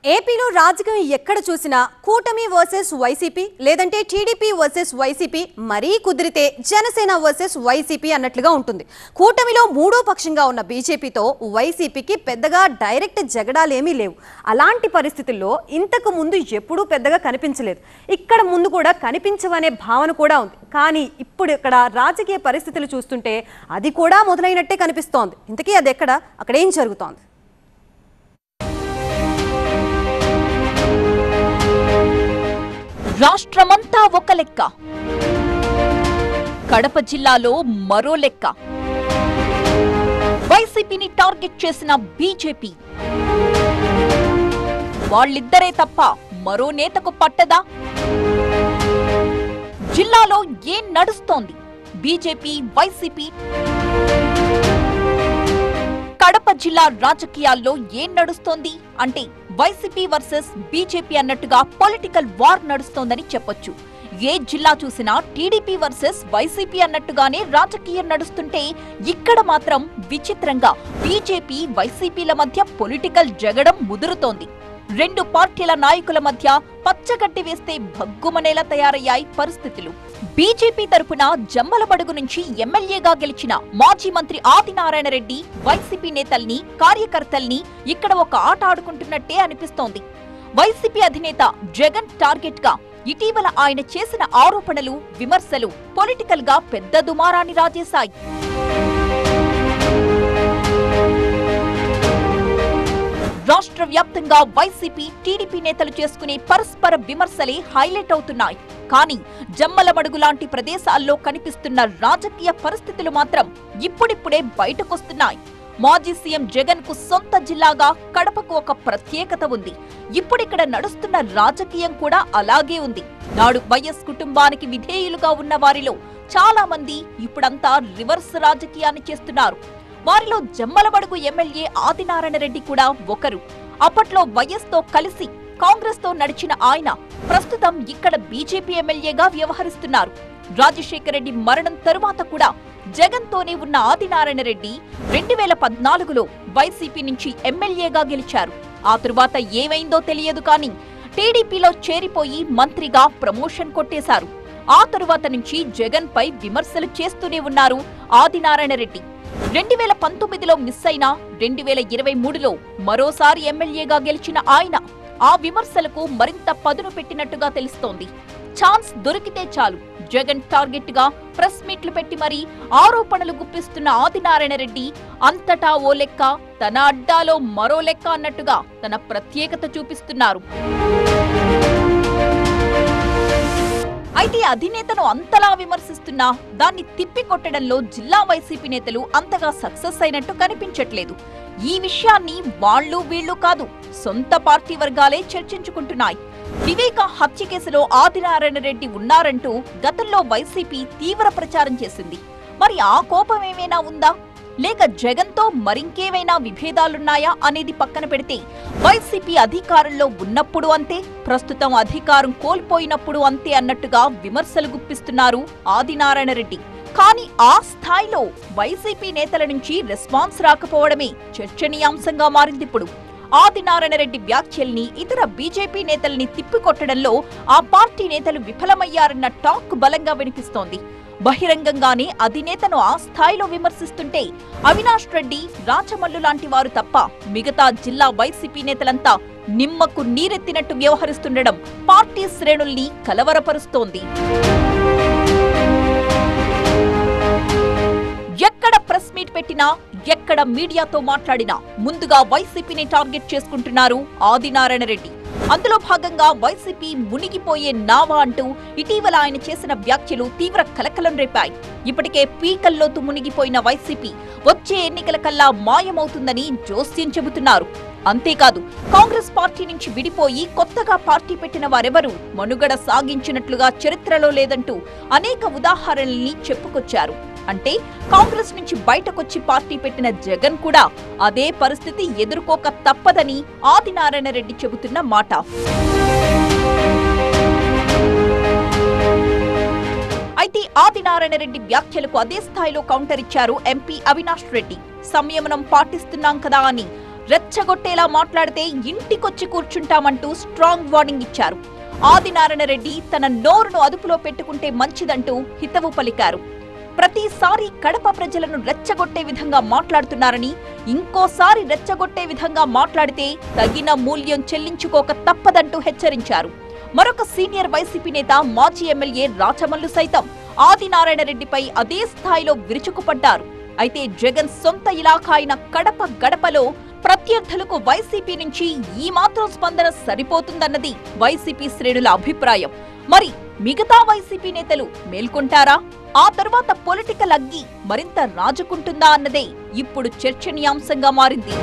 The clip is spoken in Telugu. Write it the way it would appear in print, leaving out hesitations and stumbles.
ఏపీలో రాజకీయం ఎక్కడ చూసినా కూటమి వర్సెస్ వైసీపీ లేదంటే టీడీపీ వర్సెస్ వైసీపీ మరీ కుదిరితే జనసేన వర్సెస్ వైసీపీ అన్నట్లుగా ఉంటుంది. కూటమిలో మూడో పక్షంగా ఉన్న బీజేపీతో వైసీపీకి పెద్దగా డైరెక్ట్ జగడాలేమీ లేవు. అలాంటి పరిస్థితుల్లో ఇంతకు ముందు ఎప్పుడూ పెద్దగా కనిపించలేదు. ఇక్కడ ముందు కూడా కనిపించవనే భావన కూడా ఉంది. కానీ ఇప్పుడు ఇక్కడ రాజకీయ పరిస్థితులు చూస్తుంటే అది కూడా మొదలైనట్టే కనిపిస్తోంది. ఇంతకీ అది ఎక్కడ, అక్కడేం జరుగుతోంది? రాష్ట్రమంతా ఒక లెక్క, కడప జిల్లాలో మరో లెక్క. వైసీపీని టార్గెట్ చేసిన బీజేపీ, వాళ్ళిద్దరే తప్ప మరో నేతకు పట్టదా? జిల్లాలో ఏం నడుస్తోంది? బీజేపీ వైసీపీ కడప జిల్లా రాజకీయాల్లో ఏం నడుస్తోంది అంటే వైసీపీ వర్సెస్ బీజేపీ అన్నట్టుగా పొలిటికల్ వార్ నడుస్తోందని చెప్పొచ్చు. ఏ జిల్లా చూసినా టీడీపీ వర్సెస్ వైసీపీ అన్నట్టుగానే రాజకీయం నడుస్తుంటే ఇక్కడ మాత్రం విచిత్రంగా బీజేపీ వైసీపీల మధ్య పొలిటికల్ జగడం ముదురుతోంది. రెండు పార్టీల నాయకుల మధ్య పచ్చగడ్డి వేస్తే భగ్గుమనేలా తయారయ్యాయి పరిస్థితులు. బీజేపీ తరపున జమ్మలమడుగు నుంచి ఎమ్మెల్యేగా గెలిచిన మాజీ మంత్రి ఆదినారాయణ రెడ్డి వైసీపీ నేతల్ని, కార్యకర్తల్ని ఇక్కడ ఒక ఆట ఆడుకుంటున్నట్టే అనిపిస్తోంది. వైసీపీ అధినేత జగన్ టార్గెట్ గా ఇటీవల ఆయన చేసిన ఆరోపణలు, విమర్శలు పొలిటికల్ గా పెద్ద దుమారాన్ని రాజేశాయి. రాష్ట్ర వ్యాప్తంగా వైసీపీ, టీడీపీ నేతలు చేసుకునే పరస్పర విమర్శలే హైలైట్ అవుతున్నాయి. కానీ జమ్మలమడుగు లాంటి ప్రదేశాల్లో కనిపిస్తున్న రాజకీయ పరిస్థితులు మాత్రం ఇప్పుడిప్పుడే బయటకొస్తున్నాయి. మాజీ సీఎం జగన్ కు సొంత జిల్లాగా కడపకు ఒక ప్రత్యేకత ఉంది. ఇప్పుడిక్కడ నడుస్తున్న రాజకీయం కూడా అలాగే ఉంది. నాడు వైఎస్ కుటుంబానికి విధేయులుగా ఉన్న వారిలో చాలా మంది ఇప్పుడంతా రివర్స్ రాజకీయాన్ని చేస్తున్నారు. వారిలో జమ్మలమడుగు ఎమ్మెల్యే ఆదినారాయణ రెడ్డి కూడా ఒకరు. అప్పట్లో వైఎస్ తో కలిసి కాంగ్రెస్ తో నడిచిన ఆయన ప్రస్తుతం ఇక్కడ బీజేపీ ఎమ్మెల్యేగా వ్యవహరిస్తున్నారు. రాజశేఖర రెడ్డి మరణం తరువాత కూడా జగన్ తోనే ఉన్న ఆదినారాయణ రెడ్డి 2014లో వైసీపీ నుంచి ఎమ్మెల్యేగా గెలిచారు. ఆ తరువాత ఏమైందో తెలియదు కానీ టీడీపీలో చేరిపోయి మంత్రిగా ప్రమోషన్ కొట్టేశారు. ఆ తరువాత నుంచి జగన్ పై విమర్శలు చేస్తూనే ఉన్నారు ఆదినారాయణ రెడ్డి. 2019లో మిస్ అయినా 2023లో మరోసారి ఎమ్మెల్యేగా గెలిచిన ఆయన ఆ విమర్శలకు మరింత పదును పెట్టినట్టుగా తెలుస్తోంది. ఛాన్స్ దొరికితే చాలు జగన్ టార్గెట్ గా ప్రెస్ మీట్లు పెట్టి మరీ ఆరోపణలు గుప్పిస్తున్న ఆదినారాయణ రెడ్డి అంతటా ఓ లెక్క, తన అడ్డాలో మరో లెక్క అన్నట్టుగా తన ప్రత్యేకత చూపిస్తున్నారు. అయితే అధినేతను అంతలా విమర్శిస్తున్నా దాన్ని తిప్పికొట్టడంలో జిల్లా వైసీపీ నేతలు అంతగా సక్సెస్ అయినట్టు కనిపించట్లేదు. ఈ విషయాన్ని వాళ్ళు వీళ్ళు కాదు, సొంత పార్టీ వర్గాలే చర్చించుకుంటున్నాయి. వివేక హత్య కేసులో ఆదినారాయణ రెడ్డి ఉన్నారంటూ గతంలో వైసీపీ తీవ్ర ప్రచారం చేసింది. మరి ఆ కోపం ఏమైనా ఉందా, లేక జగన్ తో మరింకేమైనా విభేదాలున్నాయా అనేది పక్కన పెడితే వైసీపీ అధికారంలో ఉన్నప్పుడు అంతే, ప్రస్తుతం అధికారం కోల్పోయినప్పుడు అంతే అన్నట్టుగా విమర్శలు గుప్పిస్తున్నారు ఆదినారాయణ రెడ్డి. కానీ ఆ స్థాయిలో వైసీపీ నేతల నుంచి రెస్పాన్స్ రాకపోవడమే చర్చనీయాంశంగా మారిందిప్పుడు. ఆదినారాయణ రెడ్డి వ్యాఖ్యల్ని ఇతర బీజేపీ నేతల్ని తిప్పికొట్టడంలో ఆ పార్టీ నేతలు విఫలమయ్యారన్న టాక్ బలంగా వినిపిస్తోంది. బహిరంగంగానే అధినేతను ఆ స్థాయిలో విమర్శిస్తుంటే అవినాష్ రెడ్డి, రాచమల్లు లాంటి వారు తప్ప మిగతా జిల్లా వైసీపీ నేతలంతా నిమ్మకు నీరెత్తినట్టు వ్యవహరిస్తుండడం పార్టీ శ్రేణుల్ని కలవరపరుస్తోంది. ఎక్కడ ప్రెస్ మీట్ పెట్టినా, ఎక్కడ మీడియాతో మాట్లాడినా ముందుగా వైసీపీని టార్గెట్ చేసుకుంటున్నారు ఆదినారాయణ రెడ్డి. అందులో భాగంగా వైసీపీ మునిగిపోయే నావా అంటూ ఇటీవల ఆయన చేసిన వ్యాఖ్యలు తీవ్ర కలకలం రేపాయి. ఇప్పటికే పీకల్లోతు మునిగిపోయిన వైసీపీ వచ్చే ఎన్నికల కల్లా మాయమవుతుందని జోస్యం చెబుతున్నారు. అంతేకాదు కాంగ్రెస్ పార్టీ నుంచి విడిపోయి కొత్తగా పార్టీ పెట్టిన వారెవరూ మనుగడ సాగించినట్లుగా చరిత్రలో లేదంటూ అనేక ఉదాహరణల్ని చెప్పుకొచ్చారు. అంటే కాంగ్రెస్ నుంచి బయటకొచ్చి పార్టీ పెట్టిన జగన్ కూడా అదే పరిస్థితి ఎదుర్కోక తప్పదని ఆదినారాయణ రెడ్డి చెబుతున్న మాట. అయితే ఆదినారాయణ రెడ్డి వ్యాఖ్యలకు అదే స్థాయిలో కౌంటర్ ఇచ్చారు ఎంపీ అవినాష్ రెడ్డి. సంయమనం పాటిస్తున్నాం కదా అని రెచ్చగొట్టేలా మాట్లాడితే ఇంటికొచ్చి కూర్చుంటామంటూ స్ట్రాంగ్ వార్నింగ్ ఇచ్చారు. ఆదినారాయణ రెడ్డి తన నోరును అదుపులో పెట్టుకుంటే మంచిదంటూ హితవు పలికారు. ప్రతిసారి కడప ప్రజలను రెచ్చగొట్టే విధంగా మాట్లాడుతున్నారని, ఇంకోసారి రెచ్చగొట్టే విధంగా మాట్లాడితే తగిన మూల్యం చెల్లించుకోక తప్పదంటూ హెచ్చరించారు. మరొక సీనియర్ వైసీపీ నేత మాజీ ఎమ్మెల్యే రాచమల్లు సైతం ఆదినారాయణ రెడ్డిపై అదే స్థాయిలో విరుచుకుపడ్డారు. అయితే జగన్ సొంత ఇలాఖా అయిన కడప గడపలో ప్రత్యర్థులకు వైసీపీ నుంచి ఈ మాత్రం స్పందన సరిపోతుందన్నది వైసీపీ శ్రేణుల అభిప్రాయం. మరి మిగతా వైసీపీ నేతలు మేల్కొంటారా? ఆ తర్వాత పొలిటికల్ అగ్గి మరింత రాజుకుంటుందా అన్నదే ఇప్పుడు చర్చనీయాంశంగా మారింది.